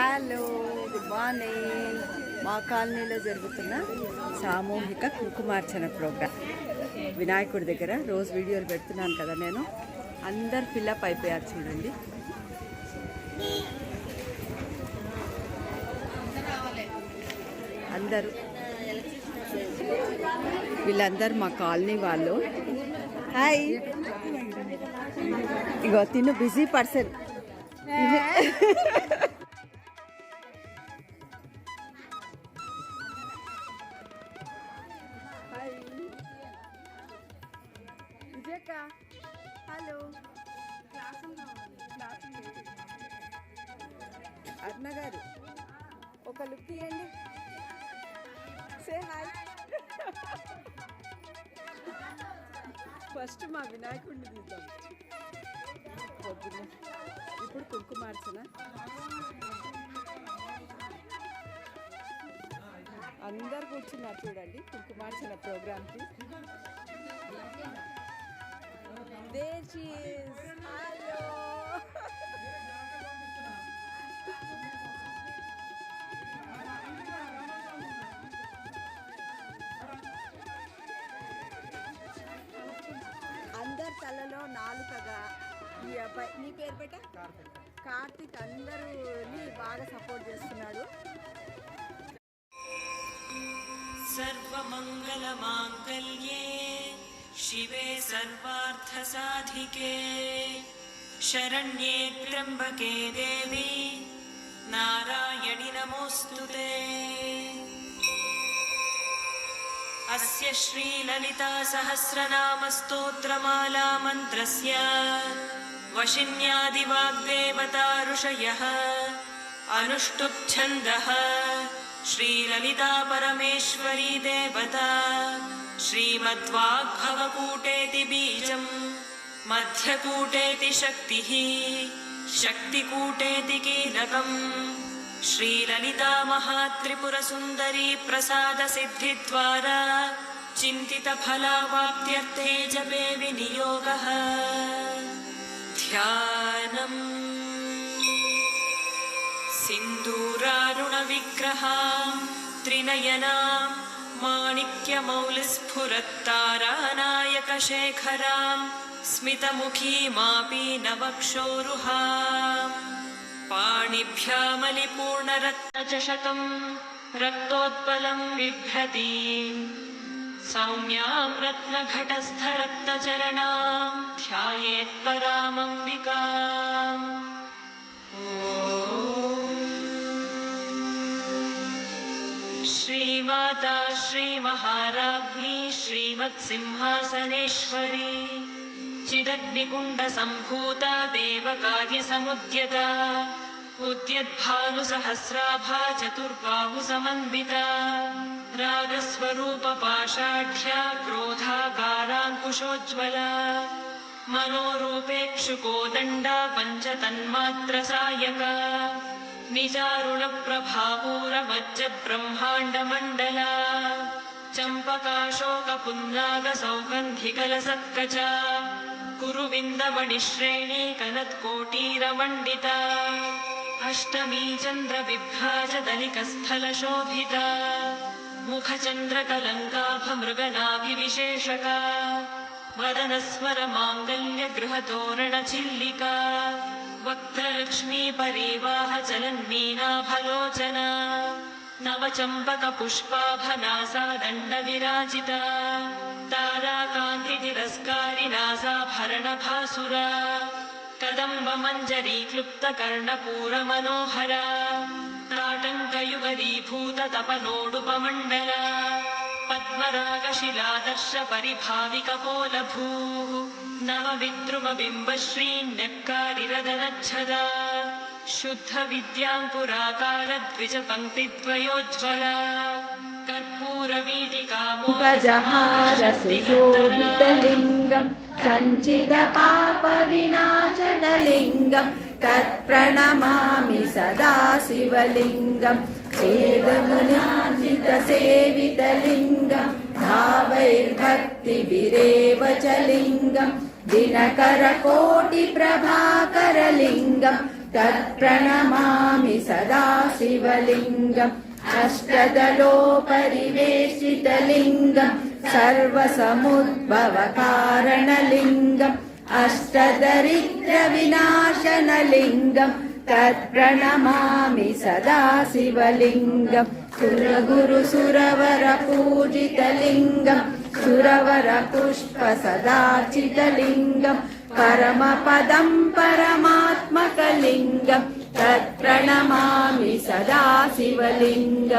Hello, good morning. మా కాలనీలో జరుగుతున్న సామూహిక కుంకుమార్చన ప్రోగ్రాం వినాయకుడి దగ్గర రోజు వీడియోలు పెడుతున్నాను కదా నేను. అందరు ఫిల్అప్ అయిపోయారు చూడండి. అందరూ వీళ్ళందరూ మా కాలనీ వాళ్ళు. హాయ్, ఇగో తిను బిజీ పర్సన్. విజయక్క హలో. అర్ణ గారు ఒక లుక్ తీయండి. Say hi. ఫస్ట్ మా వినాయకుడిని తీద్దాం. ఇప్పుడు కుంకుమార్చన. అందరు కూర్చున్నారు చూడండి కుంకుమార్చన ప్రోగ్రామ్కి. There she is. Hello. అందరి తలలో నాలుకగా ఈ అబ్బాయి, నీ పేరు పెట్ట కార్తిక్, అందరూని బాగా సపోర్ట్ చేస్తున్నాడు. సర్వమంగళ మాంగళ్యే शिवे सर्वार्थसाधिके शरण्ये त्र्यम्बके देवी नारायणि नमोऽस्तुते। अस्य श्रीललिता सहस्रनामस्तोत्रमाला मन्त्रस्य वशिन्यादिवाग्देवता ऋषयः अनुष्टुप्छन्दः श्रीललिता परमेश्वरी देवता श्रीमद्वाग्भवकूटेति बीजं मध्यकूटेति शक्तिः शक्तिकूटेति कीलकम् श्रीललिता महात्रिपुरसुन्दरी प्रसादसिद्धिद्वारा चिन्तितफलावाप्त्यर्थे जपे विनियोगः। ध्यानम् सिन्दूरारुणविग्रहां त्रिनयनां माणिक्यमौलिस्फुरत्तारानायकशेखरां स्मितमुखीमापि नवक्षोरुहां पाणिभ्यामलिपूर्णरत्नचषकं रक्तोत्पलं बिभ्रतीं सौम्यां रत्नघटस्थरत्नचरणां ध्यायेत्परामम्बिकाम्। श्रीमाता श्रीमहाराज्ञी श्रीमत्सिंहासनेश्वरी चिदग्निकुण्डसम्भूता देवकार्यसमुद्यता उद्यद्भानुसहस्राभा चतुर्बाहुसमन्विता रागस्वरूपपाषाढ्या क्रोधाकाराङ्कुशोज्ज्वला मनोरूपेक्षुकोदण्डा पञ्चतन्मात्रसायका निजारुणप्रभापूरमज्जब्रह्माण्डमण्डला चम्पकाशोकपुन्नागसौगन्धिकलसत्कचा कुरुविन्दमणिश्रेणी कनत्कोटीरमण्डिता अष्टमी चन्द्रविभ्राजदलिकस्थलशोभिता मुखचन्द्रकलङ्काभमृगनाभिविशेषका वदनस्वरमाङ्गल्यगृहतोरणचिल्लिका वक्त्रलक्ष्मी परीवाहचलन्मीनाभलोचना नवचम्पकपुष्पाभनासा दण्डविराजिता ताराकान्तितिरस्कारिनासाभरणभासुरा कदम्बमञ्जरीक्लुप्तकर्णपूरमनोहरा ताटङ्कयुगलीभूततपनोडुपमण्डला पद्मरागशिलादर्शपरिभाविकपोलभूः नवविद्रुमबिम्बश्रीन्यक्कारिरदनच्छदा शुद्धविद्याङ्कुराकारद्विजपङ्क्तिद्वयोज्ज्वला कर्पूरवीटिकामोपजहारसुशोभितलिङ्गं सञ्चितपापविनाशनलिङ्गं तत्प्रणमामि सदा शिवलिङ्गं चेदमुनिर्जितसेवितलिङ्गं भावैर्भक्तिभिरेव च लिङ्गं दिनकरकोटिप्रभाकरलिङ्गं तत्प्रणमामि सदा शिवलिङ्गम् अष्टदलोपरिवेशितलिङ्गम् सर्वसमुद्भवकारणलिङ्गम् अष्टदरिद्रविनाशनलिङ्गम् तत्प्रणमामि सदा शिवलिङ्गम् सुरगुरुसुरवरपूजितलिङ्गम् सुरवरपुष्पसदार्चितलिङ्गम् परमपदम् परमात्मकलिङ्गम् तत्प्रणमामि सदा शिवलिङ्गम्